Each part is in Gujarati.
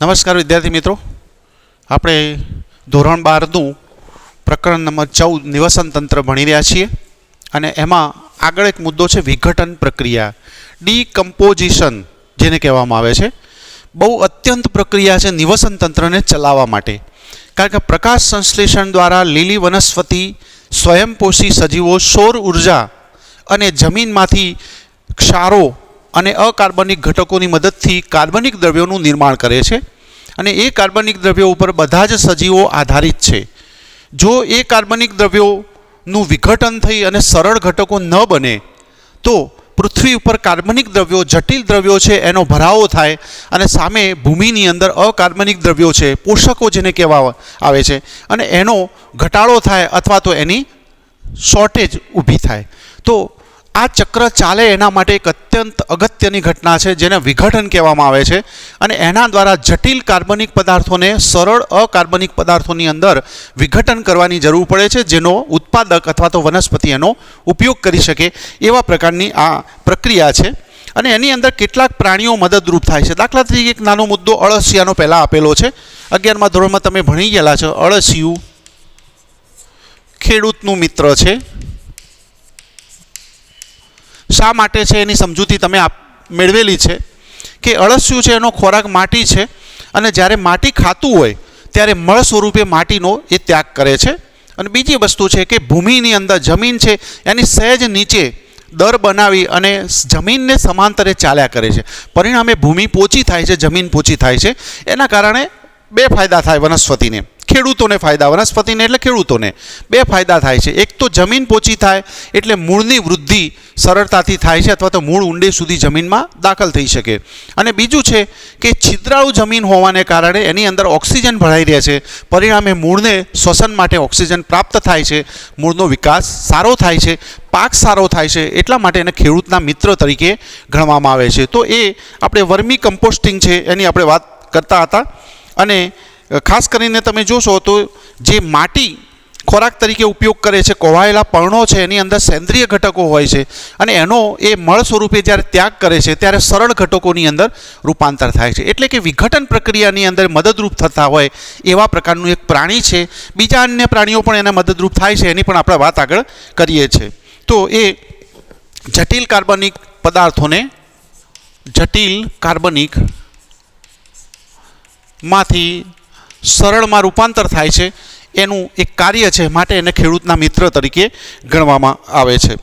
નમસ્કાર વિદ્યાર્થી મિત્રો, આપણે ધોરણ 12નું પ્રકરણ નંબર 14 નિવસન તંત્ર ભણી રહ્યા છીએ અને એમાં આગળ એક મુદ્દો છે વિઘટન પ્રક્રિયા, ડીકમ્પોઝિશન જેને કહેવામાં આવે છે. બહુ અત્યંત પ્રક્રિયા છે નિવસન તંત્રને ચલાવવા માટે, કારણ કે પ્રકાશ સંશ્લેષણ દ્વારા લીલી વનસ્પતિ, સ્વયંપોષી સજીવો સૌર ઉર્જા અને જમીનમાંથી ક્ષારો અને અકાર્બનિક ઘટકોની મદદથી કાર્બનિક દ્રવ્યોનું નિર્માણ કરે છે અને એ કાર્બનિક દ્રવ્યો ઉપર બધા જ સજીવો આધારિત છે. જો એ કાર્બનિક દ્રવ્યોનું વિઘટન થઈ અને સરળ ઘટકો ન બને તો પૃથ્વી ઉપર કાર્બનિક દ્રવ્યો, જટિલ દ્રવ્યો છે એનો ભરાવો થાય અને સામે ભૂમિની અંદર અકાર્બનિક દ્રવ્યો છે, પોષકો જેને કહેવા આવે છે, અને એનો ઘટાડો થાય અથવા તો એની શોર્ટેજ ઊભી થાય. તો આ ચક્ર ચાલે એના માટે એક અત્યંત અગત્યની ઘટના છે જેને વિઘટન કહેવામાં આવે છે અને એના દ્વારા જટિલ કાર્બનિક પદાર્થોને સરળ અકાર્બનિક પદાર્થોની અંદર વિઘટન કરવાની જરૂર પડે છે, જેનો ઉત્પાદક અથવા તો વનસ્પતિ એનો ઉપયોગ કરી શકે એવા પ્રકારની આ પ્રક્રિયા છે. અને એની અંદર કેટલાક પ્રાણીઓ મદદરૂપ થાય છે. દાખલા તરીકે એક નાનો મુદ્દો અળસિયાનો પહેલાં આપેલો છે. 11મા ધોરણમાં તમે ભણી ગયેલા છો. અળસિયું ખેડૂતનું મિત્ર છે. શા માટે છે એની સમજૂતી તમે મેળવેલી છે કે અળસિયું છે એનો ખોરાક માટી છે અને જ્યારે માટી ખાતું હોય ત્યારે મળ સ્વરૂપે માટીનો એ ત્યાગ કરે છે. અને બીજી વસ્તુ છે કે ભૂમિની અંદર જમીન છે એની સહેજ નીચે દર બનાવી અને જમીનને સમાંતરે ચાલ્યા કરે છે. પરિણામે ભૂમિ પોચી થાય છે, જમીન પોચી થાય છે. એના કારણે બે ફાયદા થાય વનસ્પતિને, ખેડૂતોને ફાયદા, વનસ્પતિને એટલે ખેડૂતોને બે ફાયદા થાય છે. એક તો જમીન પોચી થાય એટલે મૂળની વૃદ્ધિ સરળતાથી થાય છે અથવા તો મૂળ ઊંડે સુધી જમીનમાં દાખલ થઈ શકે. અને બીજું છે કે છિદ્રાળુ જમીન હોવાને કારણે એની અંદર ઓક્સિજન ભરાઈ રહે છે. પરિણામે મૂળને શ્વસન માટે ઓક્સિજન પ્રાપ્ત થાય છે, મૂળનો વિકાસ સારો થાય છે, પાક સારો થાય છે. એટલા માટે એને ખેડૂતના મિત્ર તરીકે ગણવામાં આવે છે. તો એ આપણે વર્મી કમ્પોસ્ટિંગ છે એની આપણે વાત કરતા હતા. અને ખાસ કરીને તમે જોશો તો જે માટી ખોરાક તરીકે ઉપયોગ કરે છે, કોવાયેલા પર્ણો છે એની અંદર સેન્દ્રિય ઘટકો હોય છે અને એનો એ મળ સ્વરૂપે જ્યારે ત્યાગ કરે છે ત્યારે સરળ ઘટકોની અંદર રૂપાંતર થાય છે. એટલે કે વિઘટન પ્રક્રિયાની અંદર મદદરૂપ થતા હોય એવા પ્રકારનું એક પ્રાણી છે. બીજા અન્ય પ્રાણીઓ પણ એને મદદરૂપ થાય છે, એની પણ આપણે વાત આગળ કરીએ છીએ. તો એ જટિલ કાર્બનિક પદાર્થોને જટિલ કાર્બનિક માંથી સરળમાં રૂપાંતર થાય છે એનું એક કાર્ય છે, માટે એને ખેડૂતના મિત્ર તરીકે ગણવામાં આવે છે.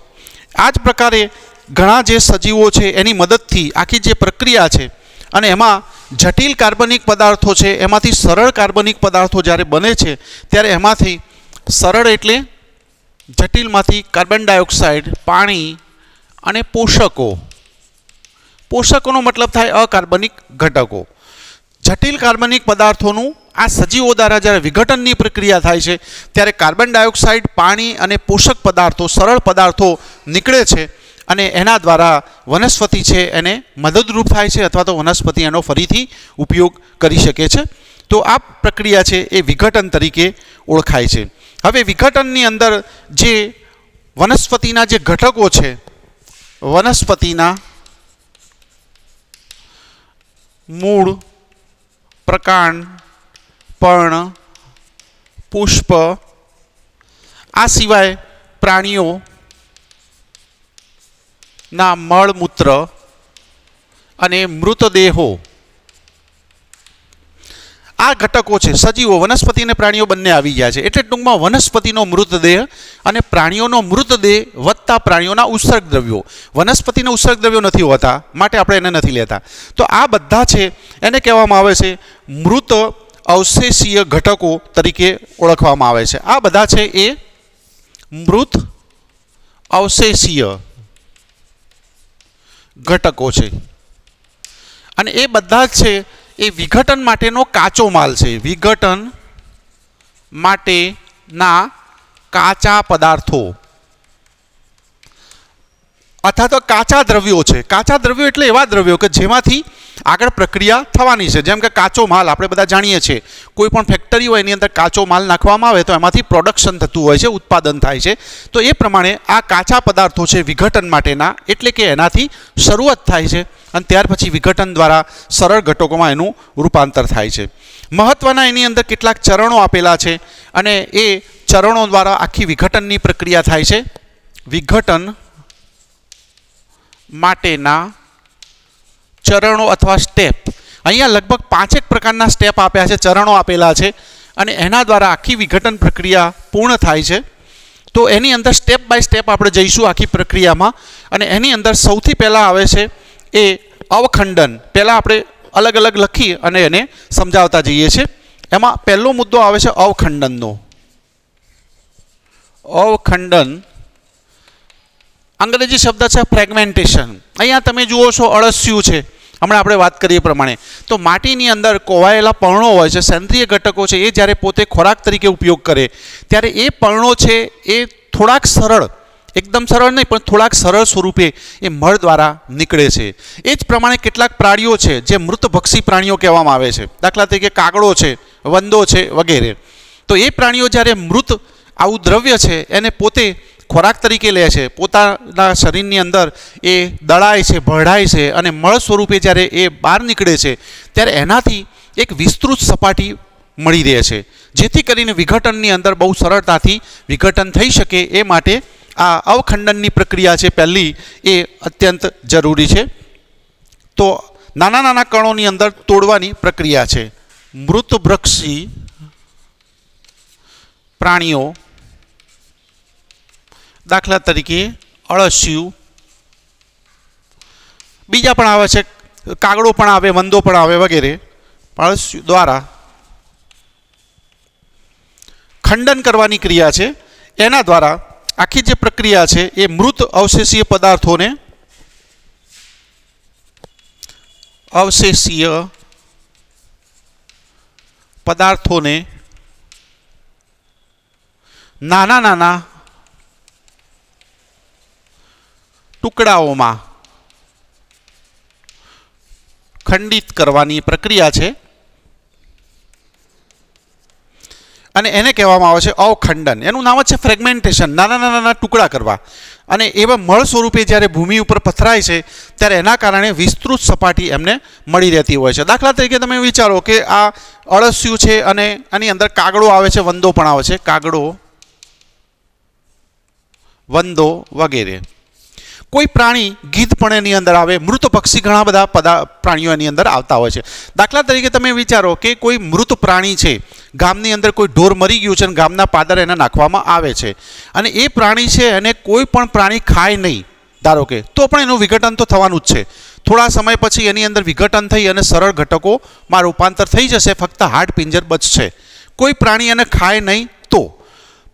આ જ પ્રકારે ઘણા જે સજીવો છે એની મદદથી આખી જે પ્રક્રિયા છે અને એમાં જટિલ કાર્બનિક પદાર્થો છે એમાંથી સરળ કાર્બનિક પદાર્થો જ્યારે બને છે ત્યારે એમાંથી સરળ એટલે જટિલમાંથી કાર્બન ડાયોક્સાઇડ, પાણી અને પોષકોનો મતલબ થાય અકાર્બનિક ઘટકો. જટિલ કાર્બનિક પદાર્થોનું આ સજીવો દ્વારા જ્યારે વિઘટનની પ્રક્રિયા થાય છે ત્યારે કાર્બન ડાયોક્સાઇડ, પાણી અને પોષક પદાર્થો, સરળ પદાર્થો નીકળે છે અને એના દ્વારા વનસ્પતિ છે એને મદદરૂપ થાય છે અથવા તો વનસ્પતિ એનો ફરીથી ઉપયોગ કરી શકે છે. તો આ પ્રક્રિયા છે એ વિઘટન તરીકે ઓળખાય છે. હવે વિઘટનની અંદર જે વનસ્પતિના જે ઘટકો છે, વનસ્પતિના મૂળ, પ્રકાંડ, પર્ણ, પુષ્પ, આ સિવાય પ્રાણીઓના મળમૂત્ર અને મૃતદેહો, આ ઘટકો છે. સજીવો, વનસ્પતિ અને પ્રાણીઓ બંને આવી ગયા છે. એટલે ટૂંકમાં વનસ્પતિનો મૃતદેહ અને પ્રાણીઓનો મૃતદેહ વત્તા પ્રાણીઓના ઉત્સર્ગ દ્રવ્યો. વનસ્પતિના ઉત્સર્ગ દ્રવ્યો નથી હોતા માટે આપણે એને નથી લેતા. તો આ બધા છે એને કહેવામાં આવે છે મૃત અવશેષીય ઘટકો તરીકે ઓળખવામાં આવે છે. આ બધા છે એ મૃત અવશેષીય ઘટકો છે અને એ બધા છે એ વિઘટન માટેનો કાચો માલ છે. વિઘટન માટેના કાચા પદાર્થો અથવા તો કાચા દ્રવ્યો છે. કાચા દ્રવ્યો એટલે એવા દ્રવ્યો કે જેમાંથી આગળ પ્રક્રિયા થવાની છે. જેમ કે કાચો માલ આપણે બધા જાણીએ છીએ, કોઈ પણ ફેક્ટરી હોય એની અંદર કાચો માલ નાખવામાં આવે તો એમાંથી પ્રોડક્શન થતું હોય છે, ઉત્પાદન થાય છે. તો એ પ્રમાણે આ કાચા પદાર્થો છે વિઘટન માટેના, એટલે કે એનાથી શરૂઆત થાય છે અને ત્યાર પછી વિઘટન દ્વારા સરળ ઘટકોમાં એનું રૂપાંતર થાય છે. મહત્ત્વના એની અંદર કેટલાક ચરણો આપેલા છે અને એ ચરણો દ્વારા આખી વિઘટનની પ્રક્રિયા થાય છે. વિઘટન માટેના ચરણો અથવા સ્ટેપ, અહીંયા લગભગ 5 પ્રકારના સ્ટેપ આપ્યા છે, ચરણો આપેલા છે અને એના દ્વારા આખી વિઘટન પ્રક્રિયા પૂર્ણ થાય છે. તો એની અંદર સ્ટેપ બાય સ્ટેપ આપણે જઈશું આખી પ્રક્રિયામાં. અને એની અંદર સૌથી પહેલાં આવે છે એ અવખંડન. પહેલાં આપણે અલગ અલગ લખી અને એને સમજાવતા જઈએ છીએ. એમાં પહેલો મુદ્દો આવે છે અવખંડનનો. અવખંડન અંગ્રેજી શબ્દ છે ફ્રેગમેન્ટેશન. અહીંયા તમે જુઓ છો અળસિયું છે, હમણાં આપણે વાત કરીએ પ્રમાણે. તો માટીની અંદર કોવાયેલા પર્ણો હોય છે, સેન્દ્રિય ઘટકો છે, એ જ્યારે પોતે ખોરાક તરીકે ઉપયોગ કરે ત્યારે એ પર્ણો છે એ થોડાક સરળ, એકદમ સરળ નહીં પણ થોડાક સરળ સ્વરૂપે એ મળ દ્વારા નીકળે છે. એ જ પ્રમાણે કેટલાક પ્રાણીઓ છે જે મૃતભક્ષી પ્રાણીઓ કહેવામાં આવે છે, દાખલા તરીકે કાગડો છે, વંદો છે વગેરે. તો એ પ્રાણીઓ જ્યારે મૃત આવું દ્રવ્ય છે એને પોતે ખોરાક તરીકે લે છે, પોતાના શરીરની અંદર એ દળાય છે, ભળાય છે અને મળ સ્વરૂપે જ્યારે એ બહાર નીકળે છે ત્યારે એનાથી એક વિસ્તૃત સપાટી મળી રહે છે, જેથી કરીને વિઘટનની અંદર બહુ સરળતાથી વિઘટન થઈ શકે. એ માટે આ અવખંડનની પ્રક્રિયા છે પહેલી, એ અત્યંત જરૂરી છે. તો નાના નાના કણોની અંદર તોડવાની પ્રક્રિયા છે. મૃતભક્ષી પ્રાણીઓ, દાખલા તરીકે અળસિયું, બીજા પણ આવે છે, કાગડો પણ આવે, વંદો પણ આવે વગેરે. અળસિયું દ્વારા ખંડન કરવાની ક્રિયા છે. એના દ્વારા આખી જે પ્રક્રિયા છે એ મૃત અવશેષીય પદાર્થોને નાના નાના ટુકડાઓમાં ખંડિત કરવાની પ્રક્રિયા છે અને એને કહેવામાં આવે છે અવખંડન. એનું નામ જ છે ફ્રેગમેન્ટેશન, નાના નાના ટુકડા કરવા. અને એવા મળ સ્વરૂપે જ્યારે ભૂમિ ઉપર પથરાય છે ત્યારે એના કારણે વિસ્તૃત સપાટી એમને મળી રહેતી હોય છે. દાખલા તરીકે તમે વિચારો કે આ અળસિયું છે અને આની અંદર કાગડો આવે છે, વંદો પણ આવે છે, કાગડો, વંદો વગેરે. કોઈ પ્રાણી ગીધ પણ એની અંદર આવે, મૃત પક્ષી ઘણા બધા પ્રાણીઓ એની અંદર આવતા હોય છે. દાખલા તરીકે તમે વિચારો કે કોઈ મૃત પ્રાણી છે, ગામની અંદર કોઈ ઢોર મરી ગયું છે અને ગામના પાદર એને નાખવામાં આવે છે અને એ પ્રાણી છે એને કોઈ પણ પ્રાણી ખાય નહીં ધારો કે, તો પણ એનું વિઘટન તો થવાનું જ છે. થોડા સમય પછી એની અંદર વિઘટન થઈ અને સરળ ઘટકોમાં રૂપાંતર થઈ જશે, ફક્ત હાડ પિંજર બચશે. કોઈ પ્રાણી એને ખાય નહીં તો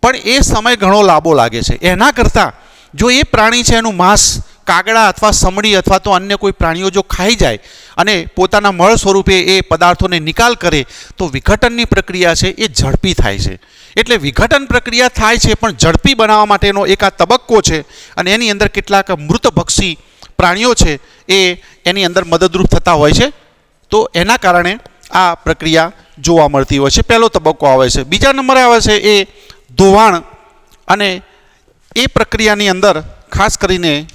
પણ એ સમય ઘણો લાંબો લાગે છે. એના કરતાં જો એ પ્રાણી છે એનું માંસ કાગડા અથવા સમડી અથવા તો અન્ય કોઈ પ્રાણીઓ જો ખાઈ જાય અને પોતાના મળ સ્વરૂપે એ પદાર્થોને નિકાલ કરે તો વિઘટનની પ્રક્રિયા છે એ ઝડપી થાય છે. એટલે વિઘટન પ્રક્રિયા થાય છે પણ ઝડપી બનાવવા માટેનો એક આ તબક્કો છે અને એની અંદર કેટલાક મૃતભક્ષી પ્રાણીઓ છે એ એની અંદર મદદરૂપ થતા હોય છે. તો એના કારણે આ પ્રક્રિયા જોવા મળતી હોય છે. પહેલો તબક્કો આવે છે. બીજા નંબરે આવે છે એ ધોવાણ. અને એ પ્રક્રિયાની અંદર ખાસ કરીને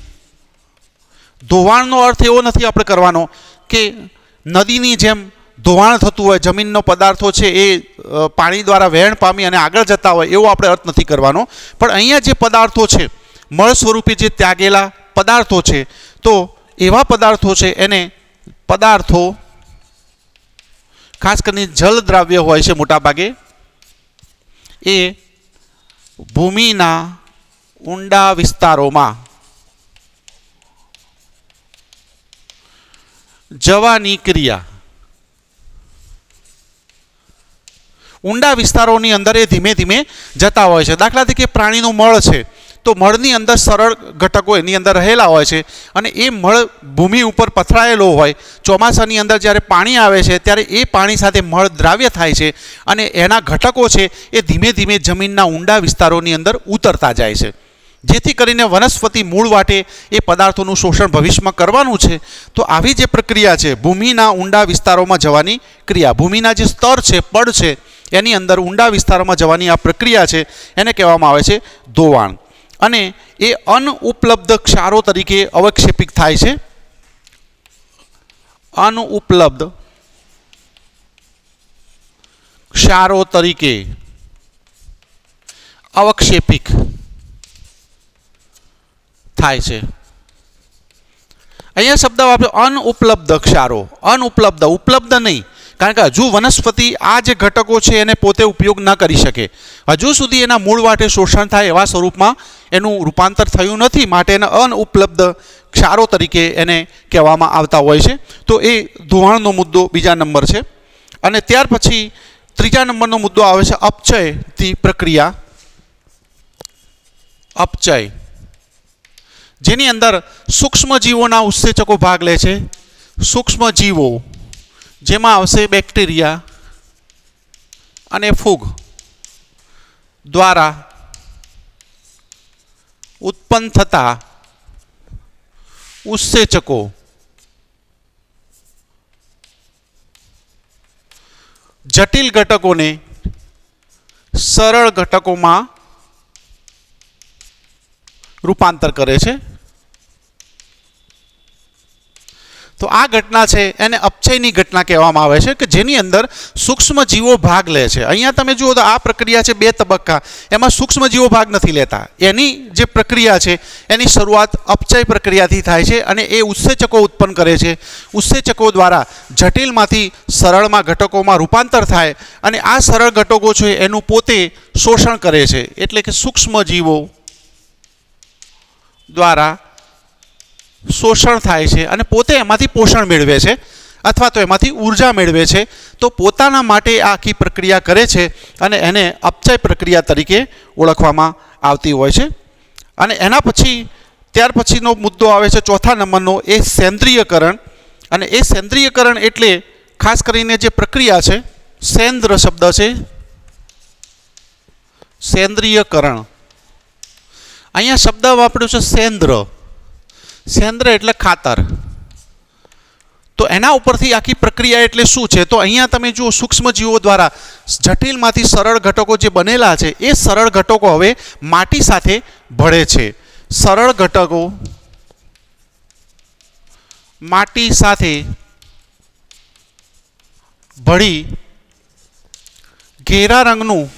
ધોવાણનો અર્થ એવો નથી આપણે કરવાનો કે નદીની જેમ ધોવાણ થતું હોય, જમીનનો પદાર્થો છે એ પાણી દ્વારા વહેણ પામી અને આગળ જતા હોય એવો આપણે અર્થ નથી કરવાનો. પણ અહીંયા જે પદાર્થો છે મળ સ્વરૂપે જે ત્યાગેલા પદાર્થો છે, તો એવા પદાર્થો છે એને પદાર્થો ખાસ કરીને જલ દ્રાવ્ય હોય છે મોટાભાગે, એ ભૂમિના ઊંડા વિસ્તારોમાં જવાની ક્રિયા, ઊંડા વિસ્તારોની અંદર એ ધીમે ધીમે જતા હોય છે. દાખલા તરીકે પ્રાણીનું મળ છે તો મળની અંદર સરળ ઘટકો એની અંદર રહેલા હોય છે અને એ મળ ભૂમિ ઉપર પથરાયેલો હોય, ચોમાસાની અંદર જ્યારે પાણી આવે છે ત્યારે એ પાણી સાથે મળ દ્રાવ્ય થાય છે અને એના ઘટકો છે એ ધીમે ધીમે જમીનના ઊંડા વિસ્તારોની અંદર ઉતરતા જાય છે. જેથી કરીને વનસ્પતિ મૂળ વાટે એ પદાર્થોનું શોષણ ભવિષ્યમાં કરવાનું છે. તો આવી જે પ્રક્રિયા છે ભૂમિના ઊંડા વિસ્તારોમાં જવાની ક્રિયા, ભૂમિના જે સ્તર છે, પડ છે, એની અંદર ઊંડા વિસ્તારોમાં જવાની આ પ્રક્રિયા છે એને કહેવામાં આવે છે ધોવાણ. અને એ અનઉપલબ્ધ ક્ષારો તરીકે અવક્ષેપિત થાય છે. અનઉપલબ્ધ ક્ષારો તરીકે અવક્ષેપિત થાય છે. અહીંયા શબ્દ વાપર્યો અનઉપલબ્ધ ક્ષારો. અનઉપલબ્ધ, ઉપલબ્ધ નહીં, કારણ કે હજુ વનસ્પતિ આ જે ઘટકો છે એને પોતે ઉપયોગ ન કરી શકે, હજુ સુધી એના મૂળ વાટે શોષણ થાય એવા સ્વરૂપમાં એનું રૂપાંતર થયું નથી, માટે એને અનઉપલબ્ધ ક્ષારો તરીકે એને કહેવામાં આવતા હોય છે. તો એ ધોવાણનો મુદ્દો બીજા નંબર છે. અને ત્યાર પછી ત્રીજા નંબરનો મુદ્દો આવે છે અપચયની પ્રક્રિયા. અપચય, જેની અંદર સૂક્ષ્મ જીવોના ઉત્સેચકો ભાગ લે છે. સૂક્ષ્મ જીવો જેમાં આવશે બેક્ટેરિયા અને ફૂગ દ્વારા ઉત્પન્ન થતા ઉત્સેચકો જટિલ ઘટકોને સરળ ઘટકોમાં રૂપાંતર કરે છે. તો આ ઘટના છે એને અપચયની ઘટના કહેવામાં આવે છે, કે જેની અંદર સૂક્ષ્મ જીવો ભાગ લે છે. અહીંયા તમે જુઓ તો આ પ્રક્રિયા છે 2 તબક્કા, એમાં સૂક્ષ્મ જીવો ભાગ નથી લેતા. એની જે પ્રક્રિયા છે એની શરૂઆત અપચય પ્રક્રિયાથી થાય છે અને એ ઉત્સેચકો ઉત્પન્ન કરે છે. ઉત્સેચકો દ્વારા જટિલમાંથી સરળમાં ઘટકોમાં રૂપાંતર થાય અને આ સરળ ઘટકો છે એનું પોતે શોષણ કરે છે. એટલે કે સૂક્ષ્મ જીવો દ્વારા શોષણ થાય છે અને પોતે એમાંથી પોષણ મેળવે છે અથવા તો એમાંથી ઉર્જા મેળવે છે. તો પોતાના માટે આ આખી પ્રક્રિયા કરે છે અને એને અપચય પ્રક્રિયા તરીકે ઓળખવામાં આવતી હોય છે. અને એના પછી ત્યાર પછીનો મુદ્દો આવે છે ચોથા નંબરનો, એ સેન્દ્રિયકરણ. અને એ સેન્દ્રિયકરણ એટલે ખાસ કરીને જે પ્રક્રિયા છે, સેન્દ્ર શબ્દ છે, સેન્દ્રિયકરણ. અહીંયા શબ્દ વાપર્યો છે સેન્દ્ર. સેન્દ્ર એટલે ખાતર. તો એના ઉપરથી આખી પ્રક્રિયા એટલે શું છે? તો અહીંયા તમે જુઓ સૂક્ષ્મ જીવો દ્વારા જટિલમાંથી સરળ ઘટકો જે બનેલા છે એ સરળ ઘટકો હવે માટી સાથે ભળે છે. સરળ ઘટકો માટી સાથે ભળી ઘેરા રંગનું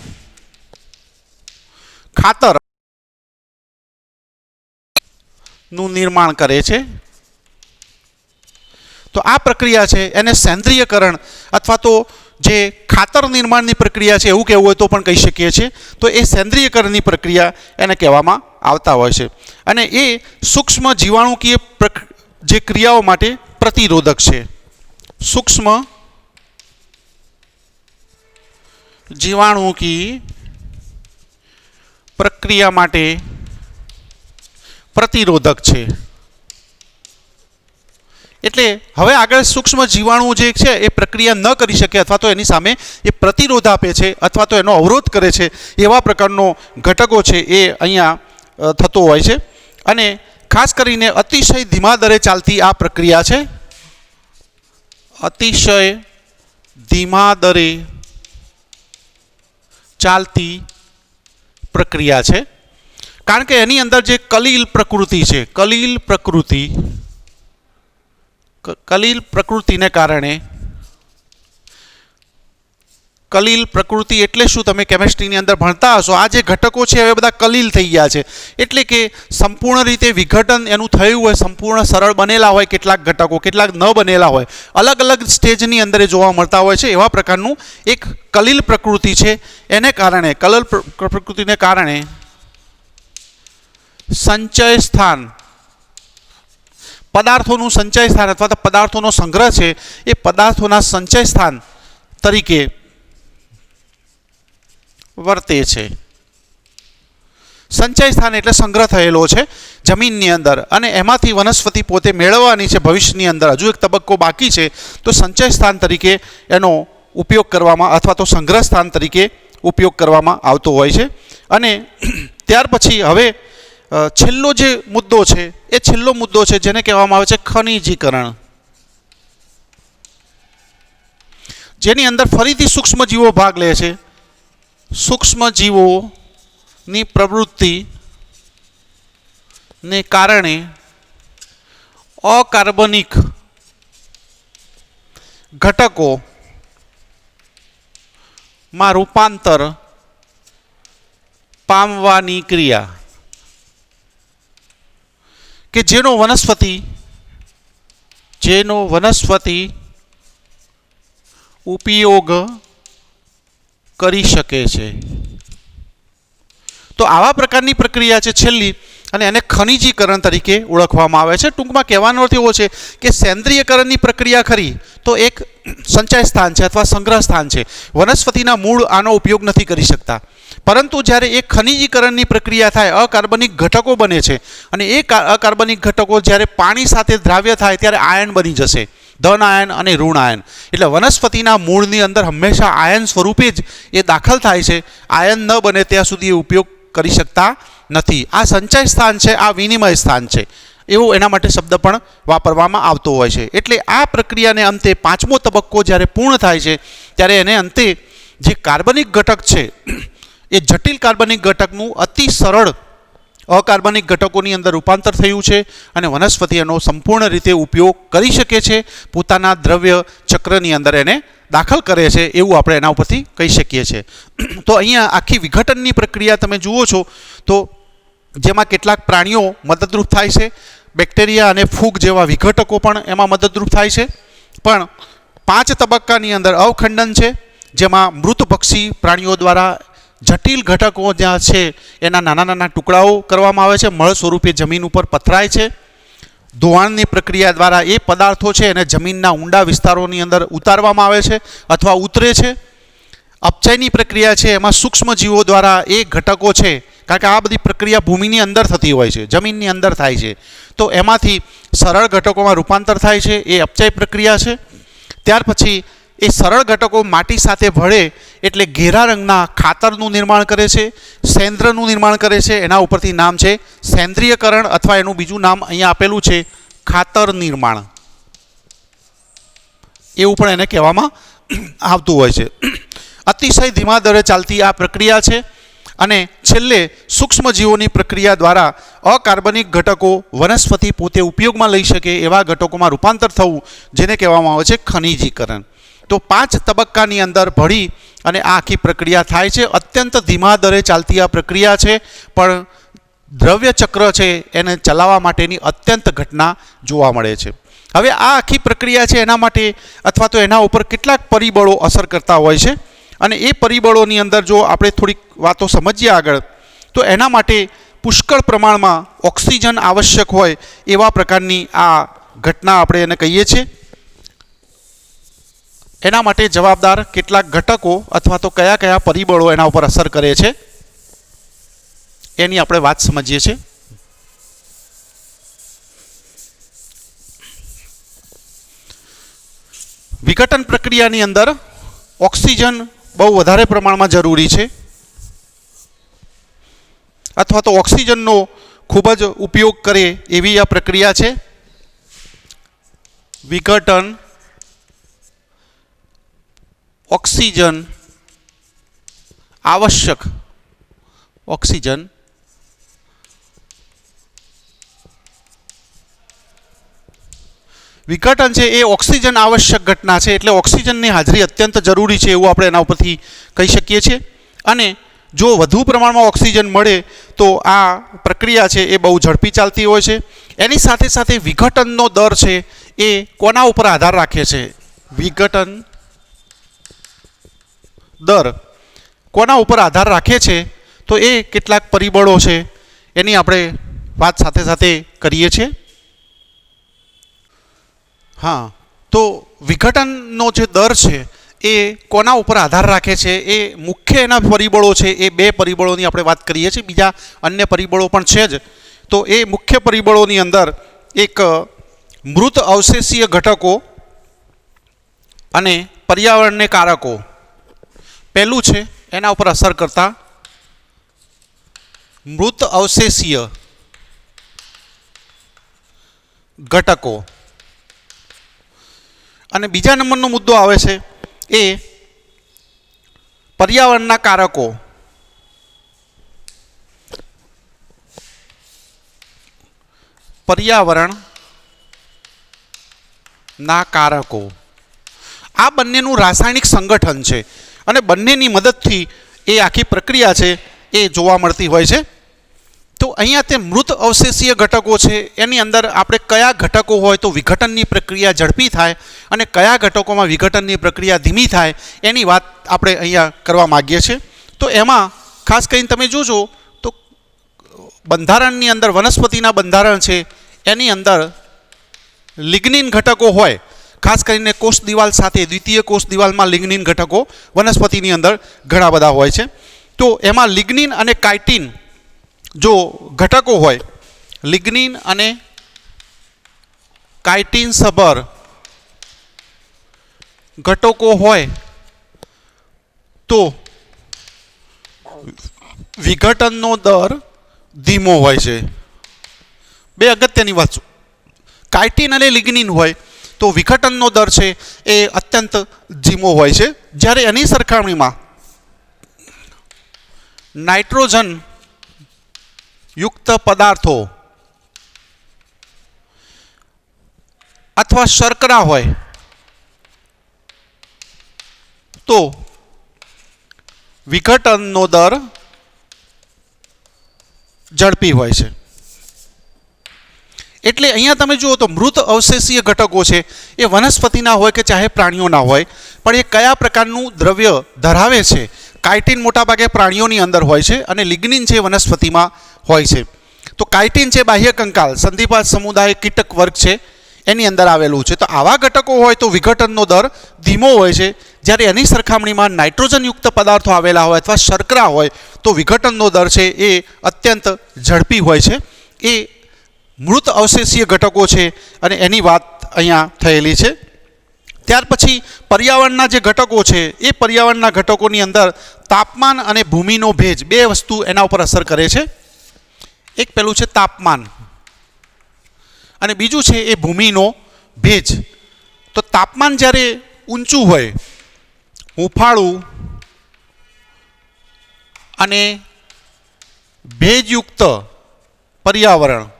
ખાતર નું નિર્માણ કરે છે. તો આ પ્રક્રિયા છે એને સેન્દ્રિયકરણ અથવા તો જે ખાતર નિર્માણની પ્રક્રિયા છે એવું કહેવું હોય તો પણ કહી શકીએ છીએ. તો એ સેન્દ્રિયકરણની પ્રક્રિયા એને કહેવામાં આવતા હોય છે. અને એ સૂક્ષ્મ જીવાણુકીય જે ક્રિયાઓ માટે પ્રતિરોધક છે. સૂક્ષ્મ જીવાણુકીય પ્રક્રિયા માટે પ્રતિરોધક છે. એટલે હવે આગળ સૂક્ષ્મ જીવાણુ જે છે એ પ્રક્રિયા ન કરી શકે અથવા તો એની સામે એ પ્રતિરોધ આપે છે અથવા તો એનો અવરોધ કરે છે એવા પ્રકારનો ઘટકો છે એ અહીંયા થતો હોય છે. અને ખાસ કરીને અતિશય ધીમા દરે ચાલતી આ પ્રક્રિયા છે. અતિશય ધીમા દરે ચાલતી પ્રક્રિયા છે, કારણ કે એની અંદર જે કલીલ પ્રકૃતિ છે, કલીલ પ્રકૃતિને કારણે, કલીલ પ્રકૃતિ એટલે શું તમે કેમેસ્ટ્રીની અંદર ભણતા હશો, આ જે ઘટકો છે હવે બધા કલીલ થઈ ગયા છે. એટલે કે સંપૂર્ણ રીતે વિઘટન એનું થયું હોય, સંપૂર્ણ સરળ બનેલા હોય કેટલાક ઘટકો, કેટલાક ન બનેલા હોય, અલગ અલગ સ્ટેજની અંદર એ જોવા મળતા હોય છે. એવા પ્રકારનું એક કલીલ પ્રકૃતિ છે. એને કારણે, કલીલ પ્રકૃતિને કારણે સંચય સ્થાન, પદાર્થોનું સંચય સ્થાન અથવા તો પદાર્થોનો સંગ્રહ છે એ પદાર્થોના સંચય સ્થાન તરીકે વર્તે છે. સંચય સ્થાન એટલે સંગ્રહ થયેલો છે જમીનની અંદર અને એમાંથી વનસ્પતિ પોતે મેળવવાની છે ભવિષ્યની અંદર. હજુ એક તબક્કો બાકી છે. તો સંચય સ્થાન તરીકે એનો ઉપયોગ કરવામાં અથવા તો સંગ્રહ સ્થાન તરીકે ઉપયોગ કરવામાં આવતો હોય છે. અને ત્યાર પછી હવે છેલ્લો જે મુદ્દો છે એ છેલ્લો મુદ્દો છે જેને કહેવામાં આવે છે ખનિજીકરણ, જેની અંદર ફરીથી સૂક્ષ્મજીવો ભાગ લે છે. સૂક્ષ્મજીવોની પ્રવૃત્તિને કારણે અકાર્બનિક ઘટકોમાં રૂપાંતર પામવાની ક્રિયા કે જેનો વનસ્પતિ ઉપયોગ કરી શકે છે. તો આવા પ્રકારની પ્રક્રિયા છે છેલ્લી, અને એને ખનિજીકરણ તરીકે ઓળખવામાં આવે છે. ટૂંકમાં કહેવાનો અર્થ એવો છે કે સેન્દ્રિયકરણની પ્રક્રિયા ખરી તો એક સંચય સ્થાન છે અથવા સંગ્રહ સ્થાન છે. વનસ્પતિના મૂળ આનો ઉપયોગ નથી કરી શકતા, પરંતુ જ્યારે એક ખનિજીકરણની પ્રક્રિયા થાય, અકાર્બનિક ઘટકો બને છે, અને એ અકાર્બનિક ઘટકો જ્યારે પાણી સાથે દ્રાવ્ય થાય ત્યારે આયન બની જશે, ધન આયન અને ઋણ આયન. એટલે વનસ્પતિના મૂળની અંદર હંમેશા આયન સ્વરૂપે જ એ દાખલ થાય છે. આયન ન બને ત્યાં સુધી એ ઉપયોગ કરી શકતા નથી. આ સંચય સ્થાન છે, આ વિનિમય સ્થાન છે, એવો એના માટે શબ્દ પણ વાપરવામાં આવતો હોય છે. એટલે આ પ્રક્રિયાને અંતે પાંચમો તબક્કો જ્યારે પૂર્ણ થાય છે ત્યારે એને અંતે જે કાર્બનિક ઘટક છે એ જટિલ કાર્બનિક ઘટકનું અતિ સરળ અકાર્બનિક ઘટકોની અંદર રૂપાંતર થયું છે, અને વનસ્પતિ એનો સંપૂર્ણ રીતે ઉપયોગ કરી શકે છે, પોતાના દ્રવ્ય ચક્રની અંદર એને દાખલ કરે છે, એવું આપણે એના ઉપરથી કહી શકીએ છીએ. તો અહીંયા આખી વિઘટનની પ્રક્રિયા તમે જુઓ છો તો જેમાં કેટલાક પ્રાણીઓ મદદરૂપ થાય છે, બેક્ટેરિયા અને ફૂગ જેવા વિઘટકો પણ એમાં મદદરૂપ થાય છે. પણ 5 તબક્કાની અંદર અવખંડન છે, જેમાં મૃતભક્ષી પ્રાણીઓ દ્વારા જટિલ ઘટકો જ્યાં છે એના નાના નાના ટુકડાઓ કરવામાં આવે છે, મળ સ્વરૂપે જમીન ઉપર પથરાય છે. ધોવાણની પ્રક્રિયા દ્વારા એ પદાર્થો છે એને જમીનના ઊંડા વિસ્તારોની અંદર ઉતારવામાં આવે છે અથવા ઉતરે છે. અપચયની પ્રક્રિયા છે, એમાં સૂક્ષ્મજીવો દ્વારા એ ઘટકો છે, કારણ કે આ બધી પ્રક્રિયા ભૂમિની અંદર થતી હોય છે, જમીનની અંદર થાય છે, તો એમાંથી સરળ ઘટકોમાં રૂપાંતર થાય છે, એ અપચય પ્રક્રિયા છે. ત્યાર પછી એ સરળ ઘટકો માટી સાથે ભળે એટલે ઘેરા રંગના ખાતરનું નિર્માણ કરે છે, સેન્દ્રનું નિર્માણ કરે છે. એના ઉપરથી નામ છે સેન્દ્રિયકરણ, અથવા એનું બીજું નામ અહીંયા આપેલું છે ખાતર નિર્માણ, એવું પણ એને કહેવામાં આવતું હોય છે. અતિશય ધીમા દરે ચાલતી આ પ્રક્રિયા છે, અને છેલ્લે સૂક્ષ્મજીવોની પ્રક્રિયા દ્વારા અકાર્બનિક ઘટકો વનસ્પતિ પોતે ઉપયોગમાં લઈ શકે એવા ઘટકોમાં રૂપાંતર થવું, જેને કહેવામાં આવે છે ખનિજીકરણ. તો 5 તબક્કાની અંદર ભળી અને આ આખી પ્રક્રિયા થાય છે. અત્યંત ધીમા દરે ચાલતી આ પ્રક્રિયા છે, પણ દ્રવ્ય ચક્ર છે એને ચલાવવા માટેની અત્યંત ઘટના જોવા મળે છે. હવે આ આખી પ્રક્રિયા છે એના માટે અથવા તો એના ઉપર કેટલાક પરિબળો અસર કરતા હોય છે, અને એ પરિબળોની અંદર જો આપણે થોડીક વાતો સમજીએ આગળ, તો એના માટે પુષ્કળ પ્રમાણમાં ઓક્સિજન આવશ્યક હોય એવા પ્રકારની આ ઘટના આપણે એને કહીએ છીએ. એના માટે જવાબદાર કેટલાક ઘટકો અથવા તો કયા કયા પરિબળો એના ઉપર અસર કરે છે એની આપણે વાત સમજીએ છીએ. વિઘટન પ્રક્રિયાની અંદર ઓક્સિજન બહુ વધારે પ્રમાણમાં જરૂરી છે, અથવા તો ઓક્સિજનનો ખૂબ જ ઉપયોગ કરે એવી આ પ્રક્રિયા છે. વિઘટન ઓક્સિજન આવશ્યક, ઓક્સિજન વિઘટન છે એ ઓક્સિજન આવશ્યક ઘટના છે, એટલે ઓક્સિજનની હાજરી અત્યંત જરૂરી છે એવું આપણે એના ઉપરથી કહી શકીએ છીએ. અને જો વધુ પ્રમાણમાં ઓક્સિજન મળે તો આ પ્રક્રિયા છે એ બહુ ઝડપી ચાલતી હોય છે. એની સાથે સાથે વિઘટનનો દર છે એ કોના ઉપર આધાર રાખે છે? વિઘટન દર કોના ઉપર આધાર રાખે છે? તો એ કેટલાક પરિબળો છે એની આપણે વાત સાથે સાથે કરીએ છીએ. હા, તો વિઘટનનો જે દર છે એ કોના ઉપર આધાર રાખે છે? એ મુખ્ય એના પરિબળો છે એ 2 પરિબળોની આપણે વાત કરીએ છીએ, બીજા અન્ય પરિબળો પણ છે જ. તો એ મુખ્ય પરિબળોની અંદર એક મૃત અવશેષીય ઘટકો અને પર્યાવરણને કારકો પહેલું છે એના ઉપર અસર કરતા મૃત અવશેષીય ઘટકો. અને બીજા નંબરનો મુદ્દો આવે છે એ પર્યાવરણના કારકો. પર્યાવરણના કારકો આ બંનેનું રાસાયણિક સંગઠન છે અને બંનેની મદદથી એ આખી પ્રક્રિયા છે એ જોવા મળતી હોય છે. તો અહીંયા તે મૃત અવશેષીય ઘટકો છે એની અંદર આપણે કયા ઘટકો હોય તો વિઘટનની પ્રક્રિયા ઝડપી થાય અને કયા ઘટકોમાં વિઘટનની પ્રક્રિયા ધીમી થાય એની વાત આપણે અહીંયા કરવા માગીએ છીએ. તો એમાં ખાસ કરીને તમે જોજો તો બંધારણની અંદર વનસ્પતિના બંધારણ છે એની અંદર લિગ્નિન ઘટકો હોય, ખાસ કરીને કોષ દિવાલ સાથે દ્વિતીય કોષ દિવાલમાં લિગ્નિન ઘટકો વનસ્પતિની અંદર ઘણા બધા હોય છે. તો એમાં લિગ્નિન અને કાઇટિન જો ઘટકો હોય, લિગ્નિન અને કાઇટિન સભર ઘટકો હોય તો વિઘટનનો દર ધીમો હોય છે. બે અગત્યની વાત, કાઇટિન અને લિગ્નિન હોય તો વિઘટનનો દર છે એ અત્યંત ધીમો હોય છે, જ્યારે એની સરખામણીમાં નાઇટ્રોજન યુક્ત પદાર્થો અથવા શર્કરા હોય તો વિઘટનનો દર ઝડપી હોય છે. એટલે અહીંયા તમે જુઓ તો મૃત અવશેષીય ઘટકો છે એ વનસ્પતિના હોય કે ચાહે પ્રાણીઓના હોય, પણ એ કયા પ્રકારનું દ્રવ્ય ધરાવે છે. કાઇટિન મોટાભાગે પ્રાણીઓની અંદર હોય છે અને લિગ્નિન છે વનસ્પતિમાં હોય છે. તો કાઇટિન છે બાહ્ય કંકાલ સંધિપાદ સમુદાય કીટક વર્ગ છે એની અંદર આવેલું છે. તો આવા ઘટકો હોય તો વિઘટનનો દર ધીમો હોય છે, જ્યારે એની સરખામણીમાં નાઇટ્રોજનયુક્ત પદાર્થો આવેલા હોય અથવા શર્કરા હોય તો વિઘટનનો દર છે એ અત્યંત ઝડપી હોય છે. એ મૃત અવશેષીય ઘટકો છે અને એની વાત અહીંયા થયેલી છે. ત્યાર પછી પર્યાવરણના જે ઘટકો છે એ પર્યાવરણના ઘટકોની અંદર તાપમાન અને ભૂમિનો ભેજ બે વસ્તુ એના ઉપર અસર કરે છે. એક પેલું છે તાપમાન અને બીજું છે એ ભૂમિનો ભેજ. તો તાપમાન જ્યારે ઊંચું હોય, હુંફાળું અને ભેજયુક્ત પર્યાવરણમાં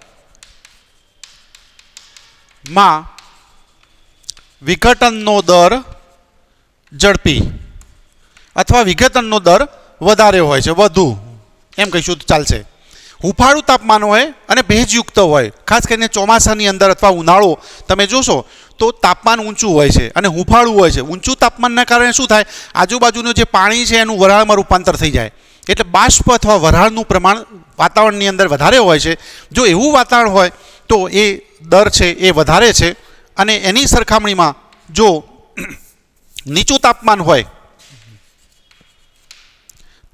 વિઘટનનો દર ઝડપી અથવા વિઘટનનો દર વધારે હોય છે, વધુ એમ કહીશું તો ચાલશે. હુંફાળું તાપમાન હોય અને ભેજયુક્ત હોય, ખાસ કરીને ચોમાસાની અંદર અથવા ઉનાળો તમે જોશો તો તાપમાન ઊંચું હોય છે અને હુંફાળું હોય છે. ઊંચું તાપમાનના કારણે શું થાય, આજુબાજુનું જે પાણી છે એનું વરાળમાં રૂપાંતર થઈ જાય, એટલે બાષ્પ અથવા વરાળનું પ્રમાણ વાતાવરણની અંદર વધારે હોય છે. જો એવું વાતાવરણ હોય તો એ દર છે એ વધારે છે. અને એની સરખામણીમાં જો નીચું તાપમાન હોય,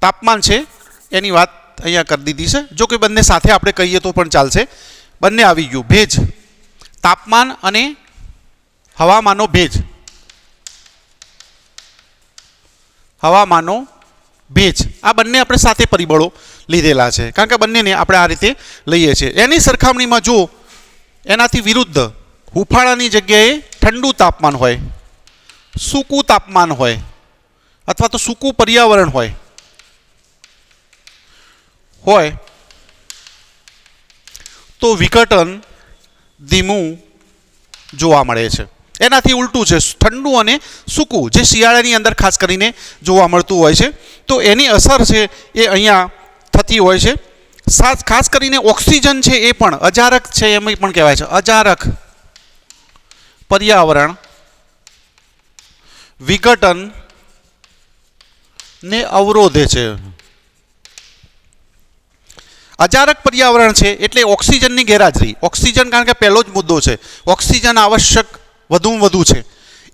તાપમાન છે એની વાત અહીંયા કરી દીધી છે. જો કે બંને સાથે આપણે કહીએ તો પણ ચાલશે, બંને આવી ગયું. ભેજ, તાપમાન અને હવામાનનો ભેજ, હવામાનનો ભેજ આ બંને આપણે સાથે પરિબળો લીધેલા છે, કારણ કે બંનેને આપણે આ રીતે લઈએ છીએ. એની સરખામણીમાં જો એનાથી વિરુદ્ધ હુંફાળાની જગ્યાએ ઠંડુ તાપમાન હોય, સૂકું તાપમાન હોય અથવા તો સૂકું પર્યાવરણ હોય તો વિઘટન ધીમું જોવા મળે છે. એનાથી ઉલટું છે, ઠંડુ અને સૂકું જે શિયાળાની અંદર ખાસ કરીને જોવા મળતું હોય છે, તો એની અસર છે એ અહીંયા થતી હોય છે. ખાસ કરીને ઓક્સિજન છે એ પણ અજારક છે, એમ પણ કહેવાય છે. અજારક પર્યાવરણ વિઘટન ને અવરોધે છે. અજારક પર્યાવરણ છે એટલે ઓક્સિજનની ગેરહાજરી. ઓક્સિજન કારણ કે પહેલો જ મુદ્દો છે, ઓક્સિજન આવશ્યક વધુમાં વધુ છે,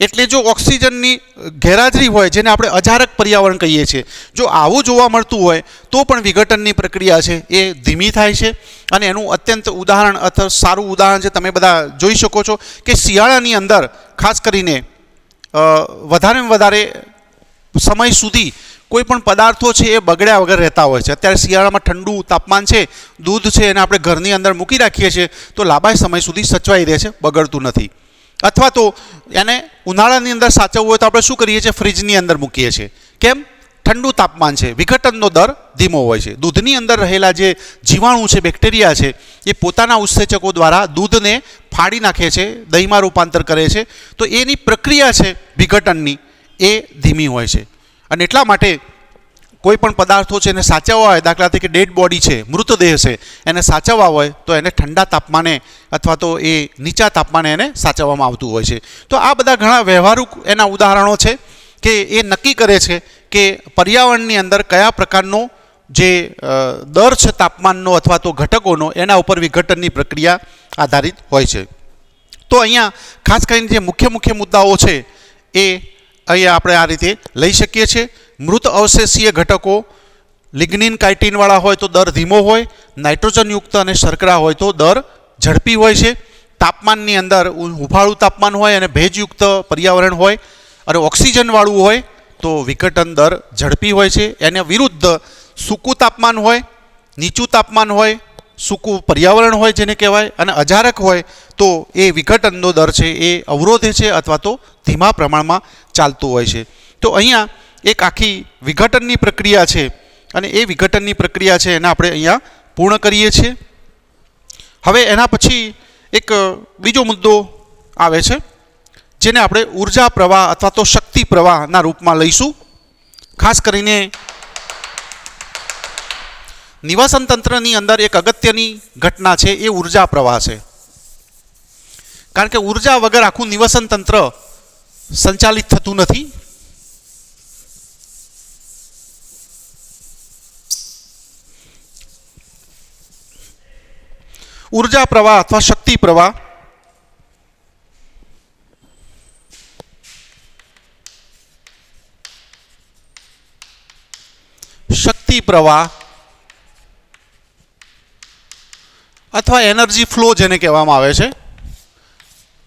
એટલે જો ઓક્સિજનની ગેરહાજરી હોય જેને આપણે અજારક પર્યાવરણ કહીએ છીએ, જો આવું જોવા મળતું હોય તો પણ વિઘટનની પ્રક્રિયા છે એ ધીમી થાય છે. અને એનું અત્યંત ઉદાહરણ અથવા સારું ઉદાહરણ છે તમે બધા જોઈ શકો છો કે શિયાળાની અંદર ખાસ કરીને વધારેમાં વધારે સમય સુધી કોઈ પણ પદાર્થો છે એ બગડ્યા વગર રહેતા હોય છે. અત્યારે શિયાળામાં ઠંડુ તાપમાન છે, દૂધ છે એને આપણે ઘરની અંદર મૂકી રાખીએ છીએ તો લાંબા સમય સુધી સચવાઈ રહે છે, બગડતું નથી. અથવા તો એને ઉનાળાની અંદર સાચવવું હોય તો આપણે શું કરીએ છીએ? ફ્રીજની અંદર મૂકીએ છીએ. કેમ? ઠંડુ તાપમાન છે, વિઘટનનો દર ધીમો હોય છે. દૂધની અંદર રહેલા જે જીવાણુ છે, બેક્ટેરિયા છે, એ પોતાના ઉત્સેચકો દ્વારા દૂધને ફાડી નાખે છે, દહીંમાં રૂપાંતર કરે છે. તો એની પ્રક્રિયા છે વિઘટનની, એ ધીમી હોય છે. અને એટલા માટે કોઈ પણ પદાર્થો છે એને સાચવવા હોય, દાખલા તરીકે ડેડ બોડી છે, મૃતદેહ છે, એને સાચવવા હોય તો એને ઠંડા તાપમાને અથવા તો એ નીચા તાપમાને એને સાચવવામાં આવતું હોય છે. તો આ બધા ઘણા વ્યવહારુ એના ઉદાહરણો છે કે એ નક્કી કરે છે કે પર્યાવરણની અંદર કયા પ્રકારનો જે દર છે તાપમાનનો અથવા તો ઘટકોનો, એના ઉપર વિઘટનની પ્રક્રિયા આધારિત હોય છે. તો અહીંયા ખાસ કરીને જે મુખ્ય મુદ્દાઓ છે એ અહીંયા આપણે આ રીતે લઈ શકીએ છીએ. મૃત અવશેષીય ઘટકો લિગ્નિન કાઇટિનવાળા હોય તો દર ધીમો હોય, નાઇટ્રોજનયુક્ત અને શર્કરા હોય તો દર ઝડપી હોય છે. તાપમાનની અંદર હુફાળું તાપમાન હોય અને ભેજયુક્ત પર્યાવરણ હોય અને ઓક્સિજનવાળું હોય તો વિઘટન દર ઝડપી હોય છે. એને વિરુદ્ધ સૂકું તાપમાન હોય, નીચું તાપમાન હોય, સૂકું પર્યાવરણ હોય જેને કહેવાય, અને અજારક હોય તો એ વિઘટનનો દર છે એ અવરોધે છે અથવા તો ધીમા પ્રમાણમાં ચાલતું હોય છે. તો અહીંયા એક આખી વિઘટનની પ્રક્રિયા છે અને એ વિઘટનની પ્રક્રિયા છે એને આપણે અહીંયા પૂર્ણ કરીએ છીએ. હવે એના પછી એક બીજો મુદ્દો આવે છે જેને આપણે ઉર્જા પ્રવાહ અથવા તો શક્તિ પ્રવાહના રૂપમાં લઈશું. ખાસ કરીને નિવાસન તંત્રની અંદર એક અગત્યની ઘટના છે એ ઉર્જા પ્રવાહ છે. કારણ કે ઉર્જા વગર આખું નિવાસન તંત્ર સંચાલિત થતું નથી. ઉર્જા પ્રવાહ અથવા શક્તિ પ્રવાહ અથવા એનર્જી ફ્લો જેને કહેવામાં આવે છે.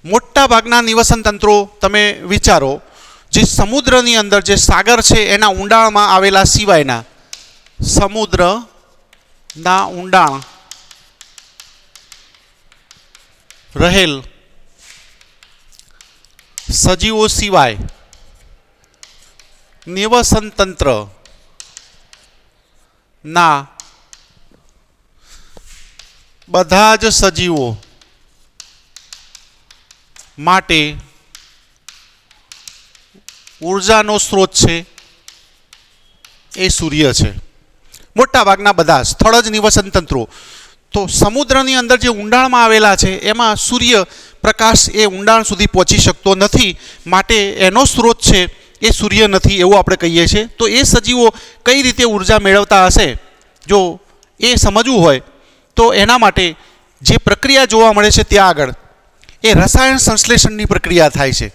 મોટા ભાગના નિવસન તંત્રો તમે વિચારો, જે સમુદ્રની અંદર જે સાગર છે એના ઊંડાણમાં આવેલા સિવાયના સમુદ્રના ઊંડાણ રહેલ સજીવો સિવાય નિવસન તંત્ર ના બધા જ સજીવો માટે ઉર્જાનો સ્ત્રોત છે એ સૂર્ય છે. મોટા ભાગના બધા સ્થળ જ નિવસન તંત્રો. તો સમુદ્રની અંદર જે ઊંડાણમાં આવેલા છે એમાં સૂર્ય પ્રકાશ એ ઊંડાણ સુધી પહોંચી શકતો નથી, માટે એનો સ્ત્રોત છે એ સૂર્ય નથી એવું આપણે કહીએ છીએ. તો એ સજીવો કઈ રીતે ઉર્જા મેળવતા હશે, જો એ સમજવું હોય તો એના માટે જે પ્રક્રિયા જોવા મળે છે ત્યાં આગળ એ રસાયણ સંશ્લેષણની પ્રક્રિયા થાય છે.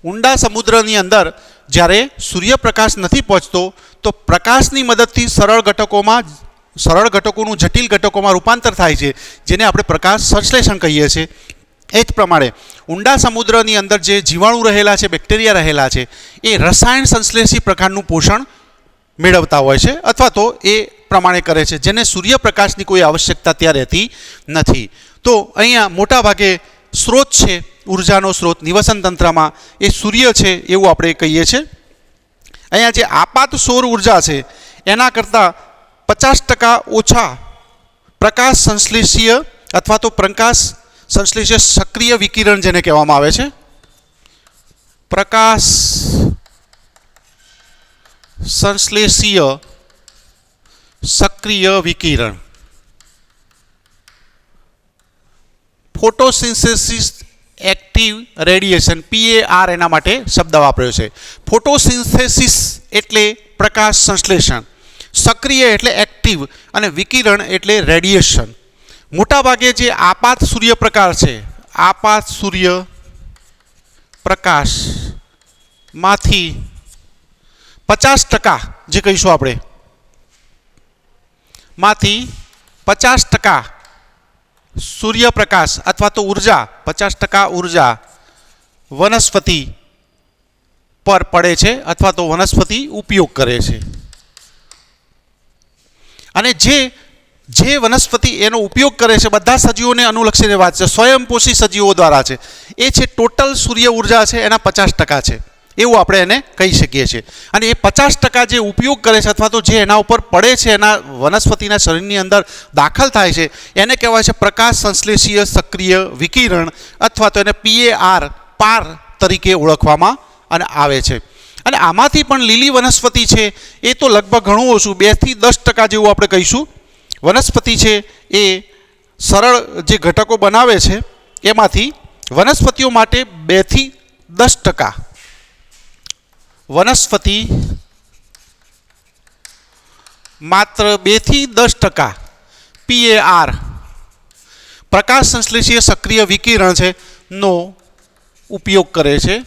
ઊંડા સમુદ્રની અંદર જ્યારે સૂર્યપ્રકાશ નથી પહોંચતો તો પ્રકાશની મદદથી સરળ ઘટકોનું જટિલ ઘટકોમાં રૂપાંતર થાય છે, જેને આપણે પ્રકાશ સંશ્લેષણ કહીએ છીએ. એ જ પ્રમાણે ઊંડા સમુદ્રની અંદર જે જીવાણુ રહેલા છે, બેક્ટેરિયા રહેલા છે, એ રસાયણ સંશ્લેષી પ્રકારનું પોષણ મેળવતા હોય છે અથવા તો એ પ્રમાણે કરે છે, જેને સૂર્યપ્રકાશની કોઈ આવશ્યકતા ત્યાં રહેતી નથી. તો અહીંયા મોટા ભાગે સ્ત્રોત છે ઉર્જાનો સ્ત્રોત નિવસન તંત્રમાં એ સૂર્ય છે એવું આપણે કહીએ છીએ. અહીંયા જે આપાત સૌર ઉર્જા છે એના કરતાં 50% ઓછા પ્રકાશ સંશ્લેષીય અથવા તો પ્રકાશ સંશ્લેષીય સક્રિય વિકિરણ જેને કહેવામાં આવે છે, પ્રકાશ સંશ્લેષીય સક્રિય વિકિરણ, ફોટોસિન્થેસિસ એક્ટિવ રેડિયેશન, PAR એના માટે શબ્દ વાપર્યો છે. ફોટોસિન્થેસિસ એટલે પ્રકાશ સંશ્લેષણ, સક્રિય એટલે એક્ટિવ અને વિકિરણ એટલે રેડિયેશન. મોટાભાગે જે આપાત સૂર્યપ્રકાશ છે, આપાત સૂર્યપ્રકાશમાંથી 50% જે કહીશું આપણે માંથી 50% સૂર્યપ્રકાશ અથવા તો ઉર્જા 50% ઉર્જા વનસ્પતિ પર પડે છે અથવા તો વનસ્પતિ ઉપયોગ કરે છે. અને જે વનસ્પતિ એનો ઉપયોગ કરે છે બધા સજીવોને અનુલક્ષીને વાત છે, સ્વયંપોષી સજીવો દ્વારા છે, એ છે ટોટલ સૂર્ય ઉર્જા છે એના 50% છે એવું આપણે એને કહી શકીએ છીએ. અને એ 50% જે ઉપયોગ કરે છે અથવા તો જે એના ઉપર પડે છે, એના વનસ્પતિના શરીરની અંદર દાખલ થાય છે, એને કહેવાય છે પ્રકાશ સંશ્લેષીય સક્રિય વિકિરણ અથવા તો એને પાર તરીકે ઓળખવામાં અને આવે છે. અને આમાંથી પણ લીલી વનસ્પતિ છે એ તો લગભગ ઘણું ઓછું 2 થી 10% જેવું આપણે કહીશું વનસ્પતિ છે એ સરળ જે ઘટકો બનાવે છે એમાંથી વનસ્પતિઓ માટે 2 થી 10% વનસ્પતિ માત્ર 2 થી 10% PAR પ્રકાશ સંશ્લેષીય સક્રિય વિકિરણ છે નો ઉપયોગ કરે છે.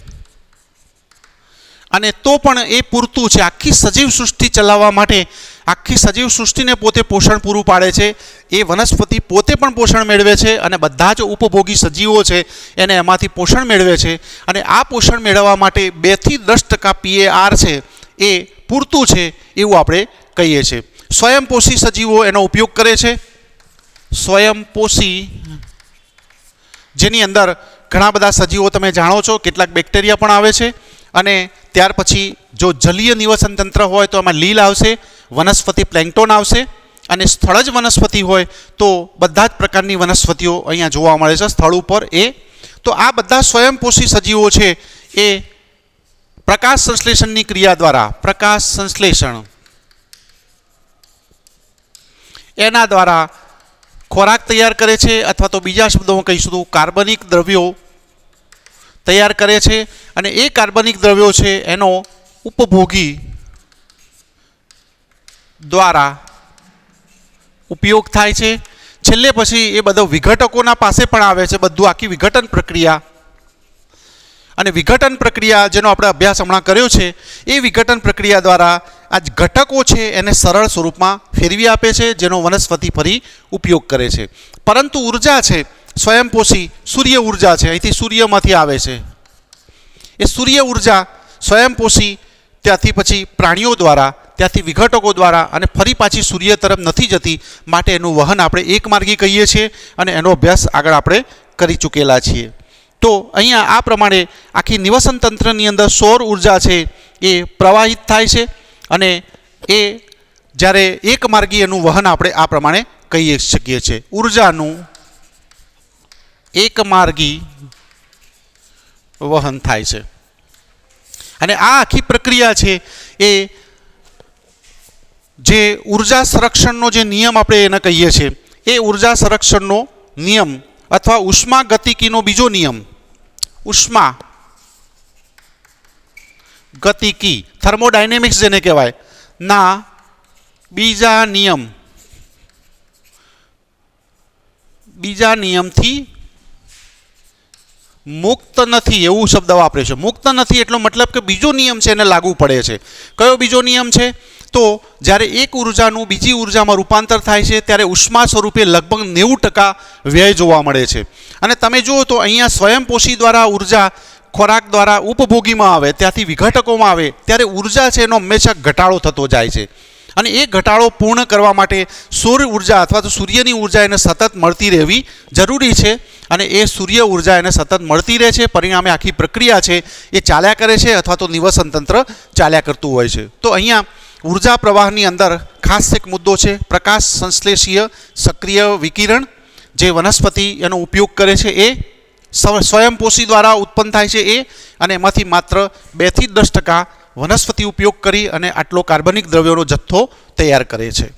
અને તો પણ એ પૂરતું છે. આખી સજીવ સૃષ્ટિ ચલાવવા માટે, આખી સજીવ સૃષ્ટિને પોતે પોષણ પૂરું પાડે છે. એ વનસ્પતિ પોતે પણ પોષણ મેળવે છે અને બધા જ ઉપભોગી સજીવો છે એને એમાંથી પોષણ મેળવે છે. અને આ પોષણ મેળવવા માટે 2 થી 10% PAR છે એ પૂરતું છે એવું આપણે કહીએ છીએ. સ્વયંપોષી સજીવો એનો ઉપયોગ કરે છે. સ્વયંપોષી જેની અંદર ઘણા બધા સજીવો તમે જાણો છો, કેટલાક બેક્ટેરિયા પણ આવે છે. અને ત્યાર પછી જો જલીય નિવસન તંત્ર હોય તો એમાં લીલ આવશે, વનસ્પતિ પ્લેન્કટોન આવશે. અને સ્થળ જ વનસ્પતિ હોય તો બધા જ પ્રકારની વનસ્પતિઓ અહીંયા જોવા મળે છે સ્થળ ઉપર. તો આ બધા સ્વયંપોષી સજીવો છે એ પ્રકાશ સંશ્લેષણની ક્રિયા દ્વારા, પ્રકાશ સંશ્લેષણ એના દ્વારા ખોરાક તૈયાર કરે છે, અથવા તો બીજા શબ્દોમાં કહીશું તો કાર્બનિક દ્રવ્યો તૈયાર કરે છે. અને એ કાર્બનિક દ્રવ્યો છે એનો ઉપભોગી દ્વારા ઉપયોગ થાય છે. છેલ્લે પછી એ બધો વિઘટકોના પાસે પણ આવે છે, બધું આખી વિઘટન પ્રક્રિયા. અને વિઘટન પ્રક્રિયા જેનો આપણે અભ્યાસ હમણાં કર્યો છે એ વિઘટન પ્રક્રિયા દ્વારા આ ઘટકો છે એને સરળ સ્વરૂપમાં ફેરવી આપે છે, જેનો વનસ્પતિ ફરી ઉપયોગ કરે છે. પરંતુ ઉર્જા છે સ્વયંપોષી સૂર્ય ઉર્જા છે, અહીંથી સૂર્યમાંથી આવે છે. એ સૂર્ય ઉર્જા સ્વયંપોષી ત્યાંથી પછી પ્રાણીઓ દ્વારા, ત્યાંથી વિઘટકો દ્વારા અને ફરી પાછી સૂર્ય તરફ નથી જતી, માટે એનું વહન આપણે એકમાર્ગી કહીએ છીએ. અને એનો અભ્યાસ આગળ આપણે કરી ચૂકેલા છીએ. તો અહીંયા આ પ્રમાણે આખી નિવસન તંત્રની અંદર સૌર ઉર્જા છે એ પ્રવાહિત થાય છે. અને એ જ્યારે એકમાર્ગી એનું વહન આપણે આ પ્રમાણે કહી શકીએ છીએ, ઉર્જાનું એકમાર્ગી વહન થાય છે. અને આ આખી પ્રક્રિયા છે એ જે ઉર્જા સંરક્ષણનો જે નિયમ આપણે એને કહીએ છીએ, એ ઉર્જા સંરક્ષણનો નિયમ અથવા ઉષ્મા ગતિકીનો બીજો નિયમ, ઉષ્મા ગતિકી થર્મોડાયનેમિક્સ જેને કહેવાય ના બીજા નિયમથી મુક્ત નથી એવું શબ્દ વાપરે છે. મુક્ત નથી એટલો મતલબ કે બીજો નિયમ છે એને લાગુ પડે છે. કયો બીજો નિયમ છે? તો જ્યારે એક ઉર્જાનું બીજી ઉર્જામાં રૂપાંતર થાય છે ત્યારે ઉષ્મા સ્વરૂપે લગભગ 90% વ્યય જોવા મળે છે. અને તમે જુઓ તો અહીંયા સ્વયંપોષી દ્વારા ઉર્જા ખોરાક દ્વારા ઉપભોગીમાં આવે, ત્યાંથી વિઘટકોમાં આવે ત્યારે ઉર્જા છે એનો હંમેશા ઘટાડો થતો જાય છે. અને એ ઘટાડો પૂર્ણ કરવા માટે સૌર ઉર્જા અથવા તો સૂર્યની ઉર્જા એને સતત મળતી રહેવી જરૂરી છે. અને એ સૂર્ય ઉર્જા એને સતત મળતી રહે છે, પરિણામે આખી પ્રક્રિયા છે એ ચાલ્યા કરે છે અથવા તો નિવસન તંત્ર ચાલ્યા કરતું હોય છે. તો અહીંયા ઉર્જા પ્રવાહની અંદર ખાસ એક મુદ્દો છે પ્રકાશ સંશ્લેષીય સક્રિય વિકિરણ, જે વનસ્પતિ એનો ઉપયોગ કરે છે એ સ્વયંપોષી દ્વારા ઉત્પન્ન થાય છે એ. અને એમાંથી માત્ર 2 થી 10% વનસ્પતિ ઉપયોગ કરી અને આટલો કાર્બનિક દ્રવ્યોનો જથ્થો તૈયાર કરે છે.